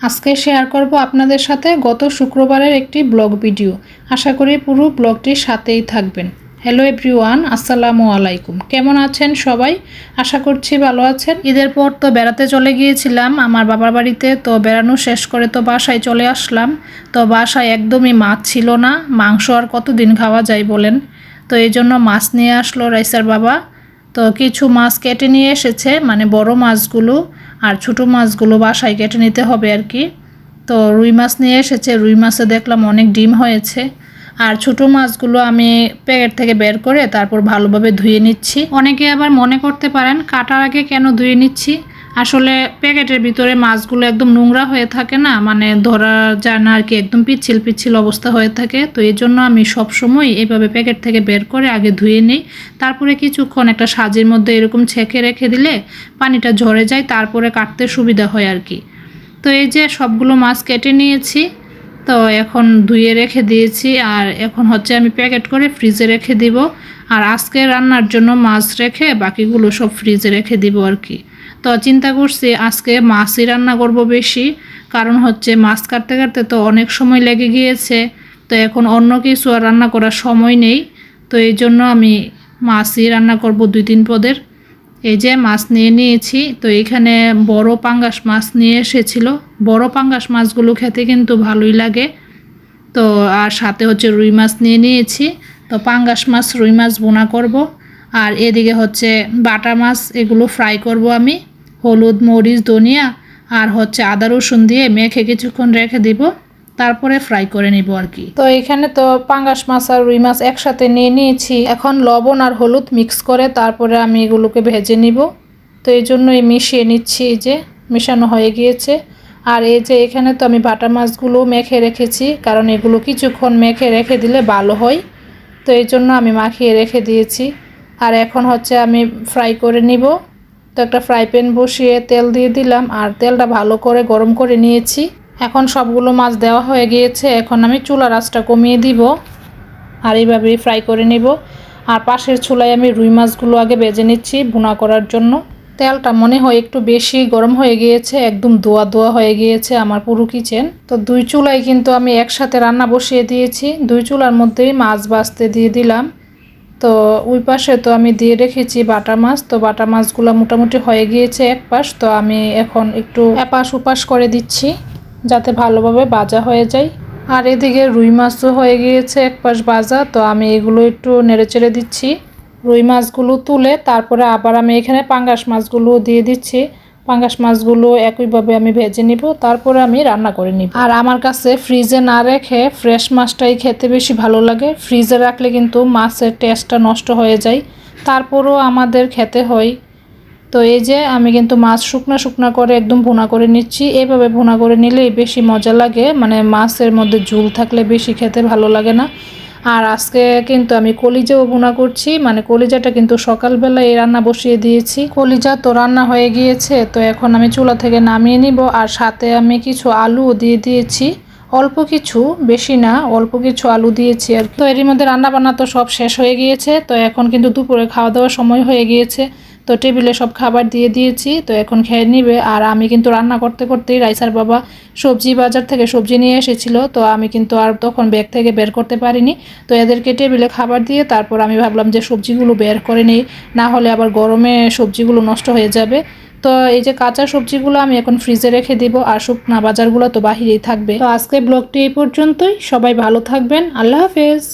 আজকে শেয়ার করব আপনাদের সাথে গত শুক্রবারের একটি ব্লগ ভিডিও। আশা করি পুরো ব্লগটির সাথেই থাকবেন। হ্যালো এভরিওয়ান, আসসালামু আলাইকুম। কেমন আছেন সবাই? আশা করছি ভালো আছেন। ঈদের পর তো বেড়াতে চলে গিয়েছিলাম আমার বাবার বাড়িতে। তো বেড়ানো শেষ করে তো বাসায় চলে আসলাম। তো বাসায় একদমই মাছ ছিল না। মাংস আর কতদিন খাওয়া যায় বলেন। তো এই জন্য মাছ নিয়ে আসলো রাইসার বাবা। তো কিছু মাছ কেটে নিয়ে এসেছে, মানে বড় মাছগুলো, আর ছোটো মাছগুলো বাসায় কেটে নিতে হবে আর কি। তো রুই মাছ নিয়ে এসেছে, রুই মাছে দেখলাম অনেক ডিম হয়েছে। আর ছোটো মাছগুলো আমি প্যাকেট থেকে বের করে তারপর ভালোভাবে ধুয়ে নিচ্ছি। অনেকে আবার মনে করতে পারেন কাটার আগে কেন ধুয়ে নিচ্ছি। আসলে প্যাকেটের ভিতরে মাছগুলো একদম নোংরা হয়ে থাকে না, মানে ধরা যায় না আর কি, একদম পিচ্ছিল পিচ্ছিল অবস্থা হয়ে থাকে। তো এই জন্য আমি সবসময় এইভাবে প্যাকেট থেকে বের করে আগে ধুয়ে নিই। তারপরে কিছুক্ষণ একটা সাজের মধ্যে এরকম ছেঁকে রেখে দিলে পানিটা ঝরে যায়, তারপরে কাটতে সুবিধা হয় আর কি। তো এই যে সবগুলো মাছ কেটে নিয়েছি, তো এখন ধুয়ে রেখে দিয়েছি। আর এখন হচ্ছে আমি প্যাকেট করে ফ্রিজে রেখে দিব। আর আজকে রান্নার জন্য মাছ রেখে বাকিগুলো সব ফ্রিজে রেখে দিব আর কি। তো চিন্তা করছি আজকে মাছই রান্না করব বেশি, কারণ হচ্ছে মাছ কাটতে কাটতে তো অনেক সময় লেগে গিয়েছে। তো এখন অন্য কিছু আর রান্না করার সময় নেই। তো এই জন্য আমি মাছই রান্না করব 2-3 পদের। এই যে মাছ নিয়ে নিয়েছি। তো এখানে বড় পাঙ্গাস মাছ নিয়ে এসেছিল। বড় পাঙ্গাস মাছগুলো খেতে কিন্তু ভালোই লাগে। তো আর সাথে হচ্ছে রুই মাছ নিয়ে নিয়েছি। তো পাঙ্গাস মাছ রুই মাছ বোনা করব। আর এদিকে হচ্ছে বাটা মাছ, এগুলো ফ্রাই করব আমি। হলুদ, মরিচ, ধনিয়া আর হচ্ছে আদা রসুন দিয়ে মেখে কিছুক্ষণ রেখে দিব, তারপরে ফ্রাই করে নিব আর কি। তো এখানে তো পাঙ্গাস মাছ আর রুই মাছ একসাথে নিয়ে নিয়েছি। এখন লবণ আর হলুদ মিক্স করে তারপরে আমি এগুলোকে ভেজে নিব। তো এই জন্যই মিশিয়ে নিচ্ছি, এই যে মেশানো হয়ে গিয়েছে। আর এই যে এখানে তো আমি বাটা মাছগুলো মেখে রেখেছি, কারণ এগুলো কিছুক্ষণ মেখে রেখে দিলে ভালো হয়। তো এই জন্য আমি মাখিয়ে রেখে দিয়েছি। আর এখন হচ্ছে আমি ফ্রাই করে নিব। তো একটা ফ্রাই প্যান বসিয়ে তেল দিয়ে দিলাম, আর তেলটা ভালো করে গরম করে নিয়েছি। এখন সবগুলো মাছ দেওয়া হয়ে গিয়েছে। এখন আমি চুলার আঁচটা কমিয়ে দিব আর এইভাবেই ফ্রাই করে নিব। আর পাশের চুলায় আমি রুই মাছগুলো আগে ভেজে নিচ্ছি ভুনা করার জন্য। তেলটা মনে হয় একটু বেশি গরম হয়ে গিয়েছে, একদম দোয়া দোয়া হয়ে গিয়েছে আমার পুরো কিচেন। তো 2 চুলায় কিন্তু আমি একসাথে রান্না বসিয়ে দিয়েছি। 2 চুলার মধ্যেই মাছ ভাজতে দিয়ে দিলাম। তো ওই পাশে তো আমি দিয়ে রেখেছি বাটা মাছ। তো বাটা মাছগুলো মোটামুটি হয়ে গিয়েছে এক পাশ। তো আমি এখন একটু এপাশ ওপাশ করে দিচ্ছি যাতে ভালোভাবে ভাজা হয়ে যায়। আর এদিকে রুই মাছও হয়ে গিয়েছে এক পাশ ভাজা। তো আমি এগুলো একটু নেড়েচেড়ে দিচ্ছি। রুই মাছগুলো তুলে তারপরে আবার আমি এখানে পাঙ্গাস মাছগুলো দিয়ে দিচ্ছি। পাঙ্গাস মাছগুলো একইভাবে আমি ভেজে নিব, তারপরে আমি রান্না করে নিব। আর আমার কাছে ফ্রিজে না রেখে ফ্রেশ মাছটাই খেতে বেশি ভালো লাগে। ফ্রিজে রাখলে কিন্তু মাছের টেস্টটা নষ্ট হয়ে যায়, তারপরেও আমাদের খেতে হয়। তো এই যে আমি কিন্তু মাছ শুকনা শুকনা করে একদম ভুনা করে নিচ্ছি। এইভাবে ভুনা করে নিলেই বেশি মজা লাগে, মানে মাছের মধ্যে ঝোল থাকলে বেশি খেতে ভালো লাগে না। আর আজকে কিন্তু আমি কলিজাও ভুনা করছি, মানে কলিজাটা কিন্তু সকালবেলা এই রান্না বসিয়ে দিয়েছি। কলিজা তো রান্না হয়ে গিয়েছে। তো এখন আমি চুলা থেকে নামিয়ে নিব। আর সাথে আমি কিছু আলুও দিয়ে দিয়েছি, অল্প কিছু, বেশি না, অল্প কিছু আলু দিয়েছি আর। তো এরই মধ্যে রান্না বান্না তো সব শেষ হয়ে গিয়েছে। তো এখন কিন্তু দুপুরে খাওয়া দাওয়ার সময় হয়ে গিয়েছে। তো টেবিলে সব খাবার দিয়ে দিয়েছি, তো এখন খেয়ে নিবে। আর আমি কিন্তু রান্না করতে করতেই রাইসার বাবা সবজি বাজার থেকে সবজি নিয়ে এসেছিল। তো আমি কিন্তু আর তখন ব্যাগ থেকে বের করতে পারিনি। তো এদেরকে টেবিলে খাবার দিয়ে তারপর আমি ভাবলাম যে সবজিগুলো বের করে নিই, না হলে আবার গরমে সবজিগুলো নষ্ট হয়ে যাবে। তো এই যে কাঁচা সবজিগুলো আমি এখন ফ্রিজে রেখে দিব, আর শুকনা বাজারগুলো তো বাহিরেই থাকবে। তো আজকে ব্লগটি এই পর্যন্তই। সবাই ভালো থাকবেন। আল্লাহ হাফেজ।